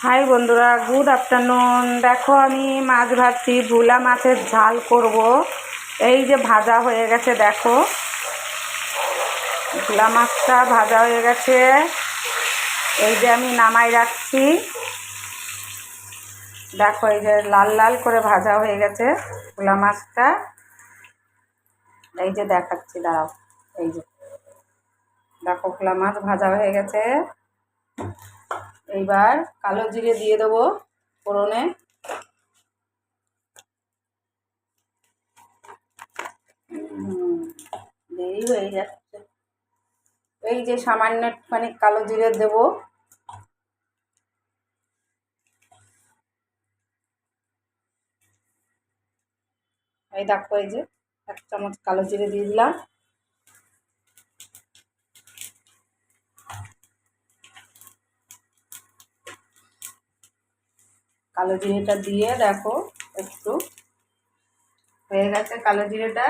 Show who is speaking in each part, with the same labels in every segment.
Speaker 1: High বন্ধুরা, good afternoon. দেখো আমি মাছ ভাজছি, ভোলা মাছের ঝাল করব। এই যে ভাজা হয়ে গেছে, দেখো ভোলা মাছটা ভাজা হয়ে গেছে। এই যে আমি নামাই রাখছি, দেখো এই যে লাল লাল করে ভাজা হয়ে গেছে ভোলা মাছটা। এই যে দেখাচ্ছি, দাঁড়াও। এই যে দেখো ভোলা মাছ ভাজা হয়ে গেছে। এইবার কালো জিরে দিয়ে দেবো ফোড়নে। দেরি হয়ে যাচ্ছে। এই যে সামান্য একটুখানি কালো জিরে দেব। এই দেখো, এই যে 1 চামচ কালো জিরে দিয়ে দিলাম। কালো জিরেটা দিয়ে দেখো একটু হয়ে গেছে কালো জিরেটা।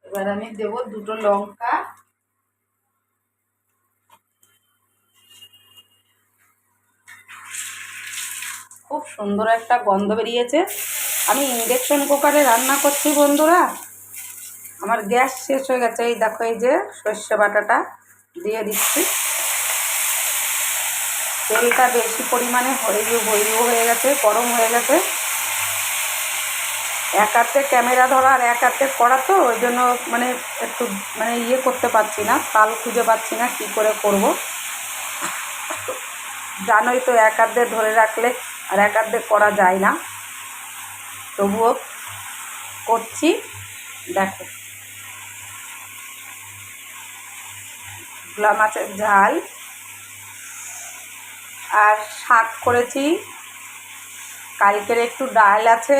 Speaker 1: এবার আমি দেব 2টো লঙ্কা। খুব সুন্দর একটা গন্ধ বেরিয়েছে। আমি ইন্ডাকশন কুকারে রান্না করছি বন্ধুরা, আমার গ্যাস শেষ হয়ে গেছে। এই দেখো, এই যে সর্ষে বাটাটা দিয়ে দিচ্ছি। তেলটা বেশি পরিমাণে হয়ে গেছে, গরম হয়ে গেছে। এক হাতে ক্যামেরা ধরা আর এক হাতে করা, তো ওই জন্য একটু ইয়ে করতে পারছি না, তাল খুঁজে পাচ্ছি না কী করে করব। জানোই তো, এক হাতে ধরে রাখলে আর এক হাতে করা যায় না, তবুও করছি। দেখো ভোলা মাছের ঝাল আর শাক করেছি। কালকের একটু ডাল আছে,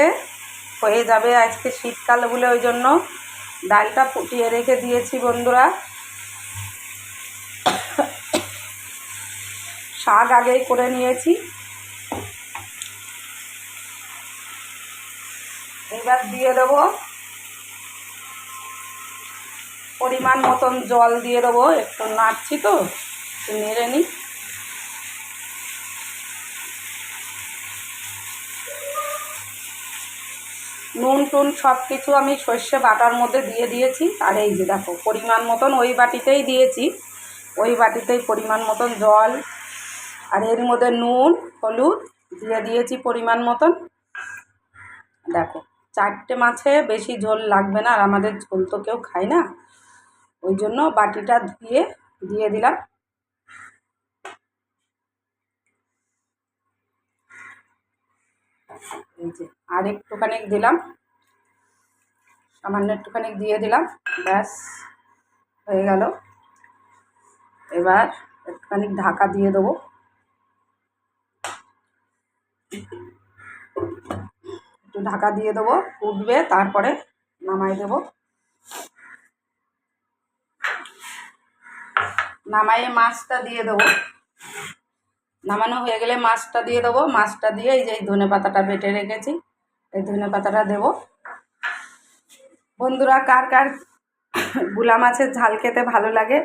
Speaker 1: হয়ে যাবে আজকে শীতকাল বলে, ওই জন্য ডালটা ফুটিয়ে রেখে দিয়েছি বন্ধুরা। শাক আগেই করে নিয়েছি। এবার দিয়ে দেবো পরিমাণ মতন জল দিয়ে দেবো। একটু নাড়ছি তো, একটু নেড়ে নিই। নুন টুন সব কিছু আমি সর্ষে বাটার মধ্যে দিয়ে দিয়েছি। আর এই যে দেখো পরিমাণ মতন ওই বাটিতেই দিয়েছি, ওই বাটিতেই পরিমাণ মতন জল, আর এর মধ্যে নুন হলুদ দিয়ে দিয়েছি পরিমাণ মতন। দেখো 4টে মাছে বেশি ঝোল লাগবে না, আর আমাদের ঝোল তো কেউ খায় না, ওই জন্য বাটিটা ধুয়ে দিয়ে দিলাম। এই যে আর একটুখানি দিলাম, সামান্য একটুখানি দিয়ে দিলাম, ব্যাস হয়ে গেল। এবার একটুখানি ঢাকা দিয়ে দেবো। একটু ঢাকা দিয়ে দেবো, উঠবে, তারপরে নামাই দেবো। নামাইয়ে মাছটা দিয়ে দেবো। নামানো হয়ে গেলে মাছটা দিয়ে দেবো। মাছটা দিয়ে এই যে ধনে পাতাটা বেটে রেখেছি, এই ধনে পাতাটা দেবো। বন্ধুরা, কার কার ভোলা মাছের ঝাল খেতে ভালো লাগে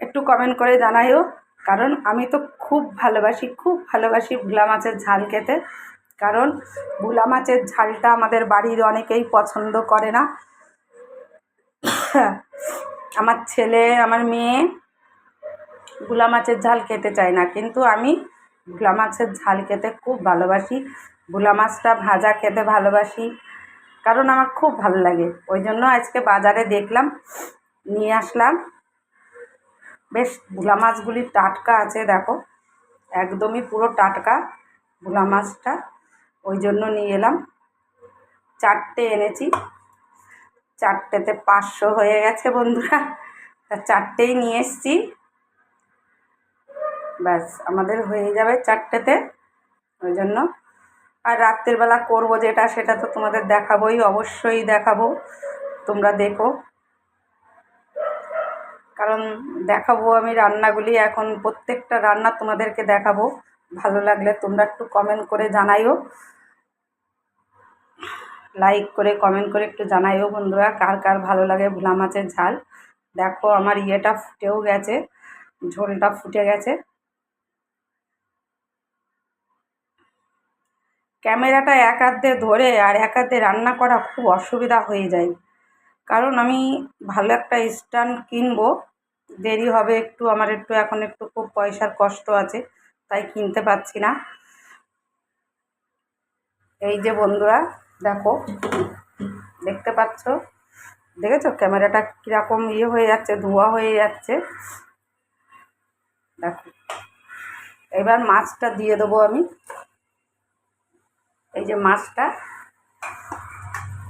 Speaker 1: একটু কমেন্ট করে জানাইও, কারণ আমি তো খুব ভালোবাসি ভোলা মাছের ঝাল খেতে। কারণ ভোলা মাছের ঝালটা আমাদের বাড়ির অনেকেই পছন্দ করে না। আমার ছেলে, আমার মেয়ে ভোলা মাছের ঝাল খেতে চায় না, কিন্তু আমি ভোলা মাছের ঝাল খেতে খুব ভালোবাসি। ভোলা মাছটা ভাজা খেতে ভালোবাসি, কারণ আমার খুব ভালো লাগে। ওই জন্য আজকে বাজারে দেখলাম, নিয়ে আসলাম। বেশ ভোলা মাছগুলি টাটকা আছে, দেখো একদমই পুরো টাটকা ভোলা মাছটা, ওই জন্য নিয়ে এলাম। 4টে এনেছি, 4টেতে 500 হয়ে গেছে বন্ধুরা, তা 4টেই নিয়ে এসছি। ব্যাস আমাদের হয়ে যাবে 4টেতে, ওই জন্য। আর রাত্রিবেলা করবো যেটা, সেটা তো তোমাদের দেখাবোই, অবশ্যই দেখাবো, তোমরা দেখো। কারণ দেখাবো আমি রান্নাগুলি, এখন প্রত্যেকটা রান্না তোমাদেরকে দেখাবো। ভালো লাগলে তোমরা একটু কমেন্ট করে জানাইও, লাইক করে কমেন্ট করে একটু জানাইও বন্ধুরা, কার কার ভালো লাগে ভোলা মাছের ঝাল। দেখো আমার ইয়েটা ফুটেও গেছে, ঝোলটা ফুটে গেছে। ক্যামেরাটা এক হাত দিয়ে ধরে আর এক হাত দিয়ে রান্না করা খুব অসুবিধা হয়ে যায়, কারণ আমি ভালো একটা স্ট্যান্ড কিনবো, দেরি হবে একটু, আমার একটু এখন একটু খুব পয়সার কষ্ট আছে, তাই কিনতে পারছি না। এই যে বন্ধুরা দেখো, দেখতে পাচ্ছ, দেখেছো ক্যামেরাটা কীরকম হয়ে যাচ্ছে, ধোঁয়া হয়ে যাচ্ছে। দেখো এবার মাছটা দিয়ে দেবো আমি। এই যে মাছটা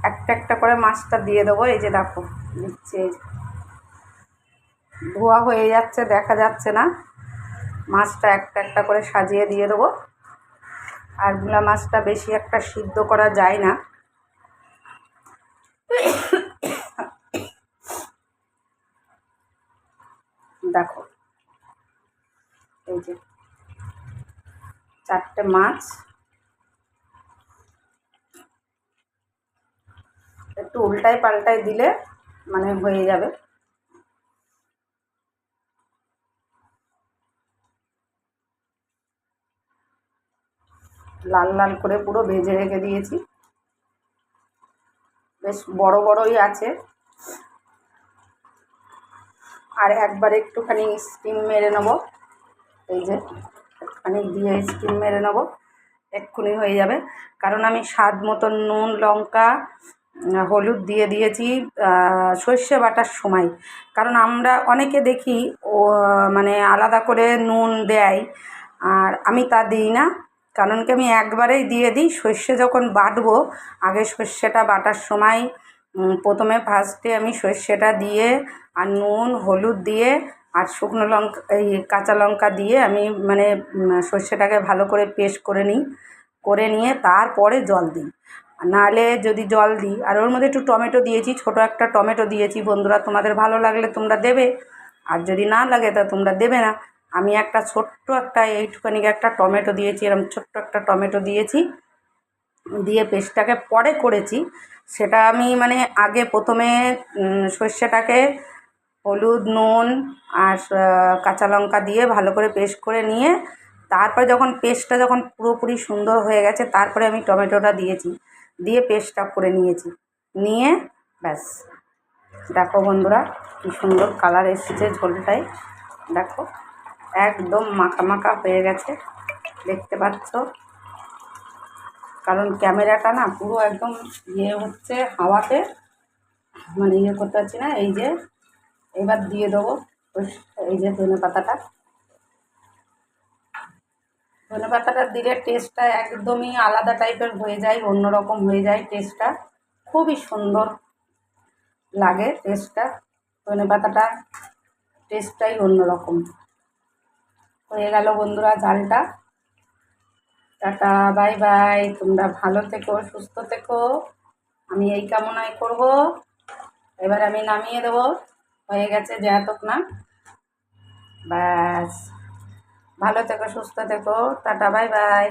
Speaker 1: একটা একটা করে মাছটা দিয়ে দেবো। এই যে দেখো দিচ্ছি, এই যে ধোয়া হয়ে যাচ্ছে, দেখা যাচ্ছে না। মাছটা একটা একটা করে সাজিয়ে দিয়ে দেবো। আর ভোলা মাছটা বেশি একটা সিদ্ধ করা যায় না। দেখো এই যে 4টে মাছ, একটু উল্টায় পাল্টায় দিলে মানে হয়ে যাবে। লাল লাল করে পুরো ভেজে রেখে দিয়েছি, বেশ বড় বড়ই আছে। আর একবার একটুখানি স্টিম মেরে নেবো। এই যে একটুখানি দিয়ে স্টিম মেরে নেবো, এক্ষুনি হয়ে যাবে। কারণ আমি স্বাদ মতন নুন, লঙ্কা, হলুদ দিয়ে দিয়েছি সর্ষে বাটার সময়। কারণ আমরা অনেকে দেখি ও মানে আলাদা করে নুন দেয়, আর আমি তা দিই না। কারণ কি আমি একবারেই দিয়ে দিই, সর্ষে যখন বাটবো আগে সর্ষেটা বাটার সময় প্রথমে ফার্স্টে আমি সর্ষেটা দিয়ে আর নুন হলুদ দিয়ে আর শুকনো লঙ্কা, এই কাঁচা লঙ্কা দিয়ে আমি মানে সর্ষেটাকে ভালো করে পেস্ট করে নিই, করে নিয়ে তারপরে জল দিই। নাহলে যদি জল দিই, আর ওর মধ্যে একটু টমেটো দিয়েছি, ছোটো একটা টমেটো দিয়েছি। বন্ধুরা তোমাদের ভালো লাগলে তোমরা দেবে, আর যদি না লাগে তা তোমরা দেবে না। আমি একটা ছোট্ট একটা এইটুখানি একটা টমেটো দিয়েছি, এরকম ছোট্ট একটা টমেটো দিয়েছি, দিয়ে পেস্টটাকে পরে করেছি। সেটা আমি মানে আগে প্রথমে সর্ষেটাকে হলুদ নুন আর কাঁচা লঙ্কা দিয়ে ভালো করে পেস্ট করে নিয়ে তারপরে যখন পেস্টটা যখন পুরোপুরি সুন্দর হয়ে গেছে তারপরে আমি টমেটোটা দিয়েছি, দিয়ে পেস্টটা করে নিয়েছি, নিয়ে ব্যাস। দেখো বন্ধুরা কী সুন্দর কালার এসেছে ঝোলটায়, দেখো একদম মাখা মাখা হয়ে গেছে, দেখতে পাচ্ছ। কারণ ক্যামেরাটা না পুরো একদম হচ্ছে হাওয়াতে, মানে করতে পারছি না। এই যে এবার দিয়ে দেবো এই যে ধনে পাতাটা দিলে টেস্টটা একদমই আলাদা টাইপের হয়ে যায়, অন্যরকম হয়ে যায় টেস্টটা, খুবই সুন্দর লাগে টেস্টটা। ধনে পাতাটা টেস্টটাই অন্যরকম। হয়ে গেল বন্ধুরা ঝালটা। টাটা, বাই বাই, তোমরা ভালো থেকো, সুস্থ থেকো, আমি এই কামনাই করব। এবার আমি নামিয়ে দেবো, হয়ে গেছে যেহেতু না, ব্যাস। ভালো থেকো, সুস্থ থেকো, টাটা, বাই বাই।